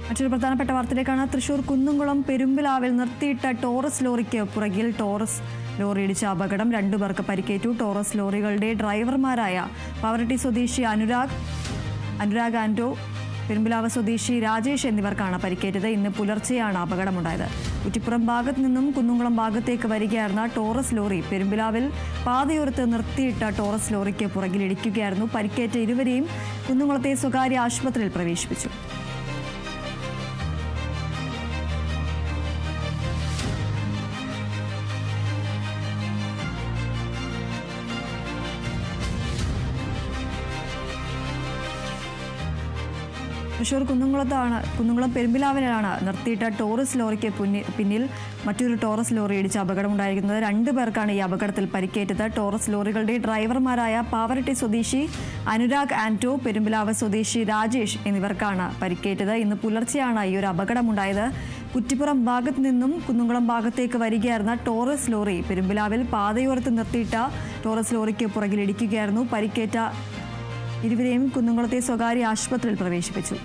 മറ്റൊരു പ്രധാനപ്പെട്ട വാർത്തയിലേക്കാണ്. തൃശൂർ കുന്നുംകുളം പെരുമ്പിലാവിൽ നിർത്തിയിട്ട ടോറസ് ലോറിക്ക് പുറകിൽ ടോറസ് ലോറി ഇടിച്ച അപകടം. 2 പേർക്ക് പരിക്കേറ്റു. ടോറസ് ലോറികളുടെ ഡ്രൈവർമാരായ പാവറട്ടി സ്വദേശി അനുരാഗ് ആൻഡോ, പെരുമ്പിലാവ് സ്വദേശി രാജേഷ് എന്നിവർക്കാണ് പരിക്കേറ്റത്. ഇന്ന് പുലർച്ചെയാണ് അപകടമുണ്ടായത്. കുറ്റിപ്പുറം ഭാഗത്ത് നിന്നും കുന്നുംകുളം ഭാഗത്തേക്ക് വരികയായിരുന്ന ടോറസ് ലോറി പെരുമ്പിലാവിൽ പാതയോരത്ത് നിർത്തിയിട്ട ടോറസ് ലോറിക്ക് പുറകിൽ ഇടിക്കുകയായിരുന്നു. പരിക്കേറ്റ ഇരുവരെയും കുന്നുംകുളത്തെ സ്വകാര്യ ആശുപത്രിയിൽ പ്രവേശിപ്പിച്ചു. തൃശൂർ കുന്നുംകുളം പെരുമ്പിലാവിലാണ് നിർത്തിയിട്ട ടോറസ് ലോറിക്ക് പിന്നിൽ മറ്റൊരു ടോറസ് ലോറി ഇടിച്ച് അപകടമുണ്ടായിരിക്കുന്നത്. 2 പേർക്കാണ് ഈ അപകടത്തിൽ പരിക്കേറ്റത്. ടോറസ് ലോറികളുടെ ഡ്രൈവർമാരായ പാവറട്ടി സ്വദേശി അനുരാഗ് ആൻഡോ, പെരുമ്പിലാവ് സ്വദേശി രാജേഷ് എന്നിവർക്കാണ് പരിക്കേറ്റത്. ഇന്ന് പുലർച്ചെയാണ് ഈ ഒരു അപകടമുണ്ടായത്. കുറ്റിപ്പുറം ഭാഗത്ത് നിന്നും കുന്നുംകുളം ഭാഗത്തേക്ക് വരികയായിരുന്ന ടോറസ് ലോറി പെരുമ്പിലാവിൽ പാതയോരത്ത് നിർത്തിയിട്ട ടോറസ് ലോറിക്ക് പുറകിൽ ഇടിക്കുകയായിരുന്നു. പരിക്കേറ്റ ഇരുവരെയും കുന്നുംകുളത്തെ സ്വകാര്യ ആശുപത്രിയിൽ പ്രവേശിപ്പിച്ചു.